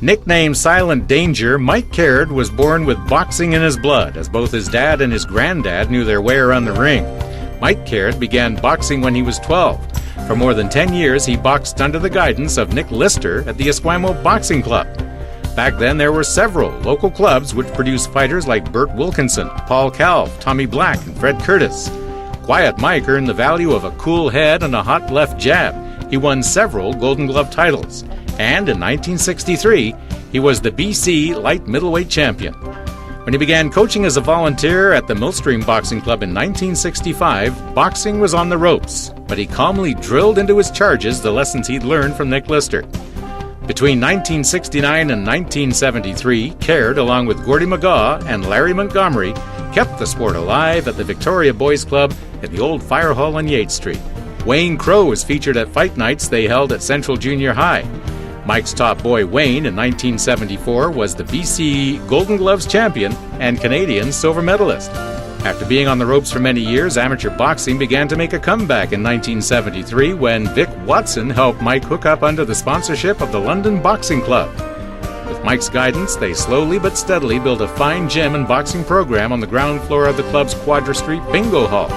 Nicknamed Silent Danger, Mike Caird was born with boxing in his blood, as both his dad and his granddad knew their way around the ring. Mike Caird began boxing when he was 12. For more than 10 years, he boxed under the guidance of Nick Lister at the Esquimalt Boxing Club. Back then, there were several local clubs which produced fighters like Bert Wilkinson, Paul Calv, Tommy Black, and Fred Curtis. Quiet Mike earned the value of a cool head and a hot left jab. He won several Golden Glove titles. And in 1963, he was the BC light middleweight champion. When he began coaching as a volunteer at the Millstream Boxing Club in 1965, boxing was on the ropes, but he calmly drilled into his charges the lessons he'd learned from Nick Lister. Between 1969 and 1973, Caird, along with Gordy McGaw and Larry Montgomery, kept the sport alive at the Victoria Boys Club at the old fire hall on Yates Street. Wayne Crowe was featured at fight nights they held at Central Junior High. Mike's top boy, Wayne, in 1974, was the BC Golden Gloves champion and Canadian silver medalist. After being on the ropes for many years, amateur boxing began to make a comeback in 1973 when Vic Watson helped Mike hook up under the sponsorship of the London Boxing Club. With Mike's guidance, they slowly but steadily built a fine gym and boxing program on the ground floor of the club's Quadra Street Bingo Hall.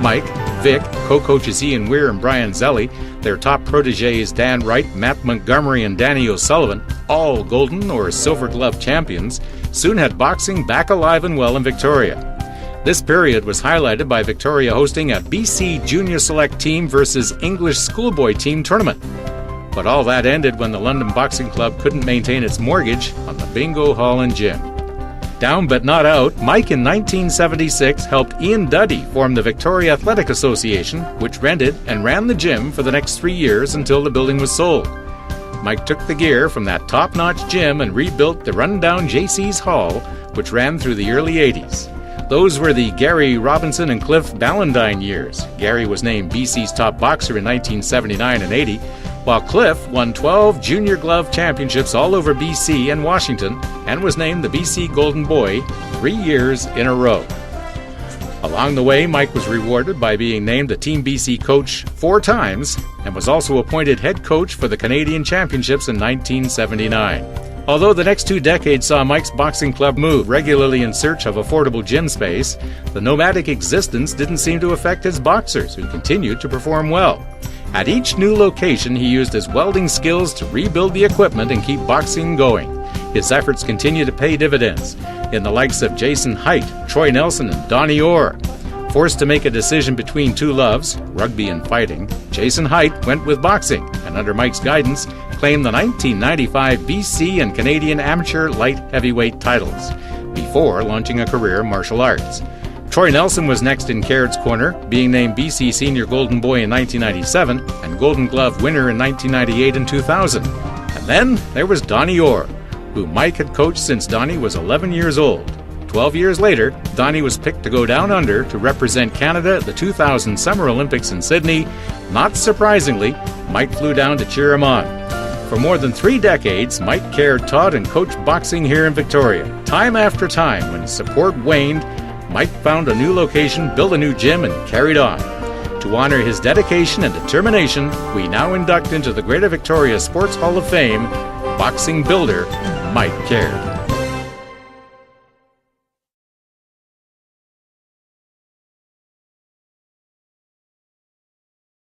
Mike, Vic, co-coaches Ian Weir and Brian Zelli, their top protégés Dan Wright, Matt Montgomery, and Danny O'Sullivan, all golden or silver glove champions, soon had boxing back alive and well in Victoria. This period was highlighted by Victoria hosting a BC Junior Select Team versus English Schoolboy Team tournament. But all that ended when the London Boxing Club couldn't maintain its mortgage on the Bingo Hall and Gym. Down but not out, Mike in 1976 helped Ian Duddy form the Victoria Athletic Association, which rented and ran the gym for the next 3 years until the building was sold. Mike took the gear from that top-notch gym and rebuilt the rundown JC's Hall, which ran through the early 80s. Those were the Gary Robinson and Cliff Ballandine years. Gary was named BC's top boxer in 1979 and 80, while Cliff won 12 junior glove championships all over BC and Washington and was named the BC Golden Boy 3 years in a row. Along the way, Mike was rewarded by being named the Team BC coach 4 times and was also appointed head coach for the Canadian Championships in 1979. Although the next 2 decades saw Mike's boxing club move regularly in search of affordable gym space, the nomadic existence didn't seem to affect his boxers, who continued to perform well. At each new location, he used his welding skills to rebuild the equipment and keep boxing going. His efforts continue to pay dividends in the likes of Jason Haidt, Troy Nelson, and Donnie Orr. Forced to make a decision between 2 loves, rugby and fighting, Jason Haidt went with boxing and, under Mike's guidance, claimed the 1995 BC and Canadian amateur light heavyweight titles before launching a career in martial arts. Troy Nelson was next in Caird's corner, being named BC Senior Golden Boy in 1997 and Golden Glove winner in 1998 and 2000. And then there was Donnie Orr, who Mike had coached since Donnie was 11 years old. 12 years later, Donnie was picked to go down under to represent Canada at the 2000 Summer Olympics in Sydney. Not surprisingly, Mike flew down to cheer him on. For more than 3 decades, Mike Caird taught and coached boxing here in Victoria. Time after time, when support waned, Mike found a new location, built a new gym, and carried on. To honor his dedication and determination, we now induct into the Greater Victoria Sports Hall of Fame boxing builder Mike Caird.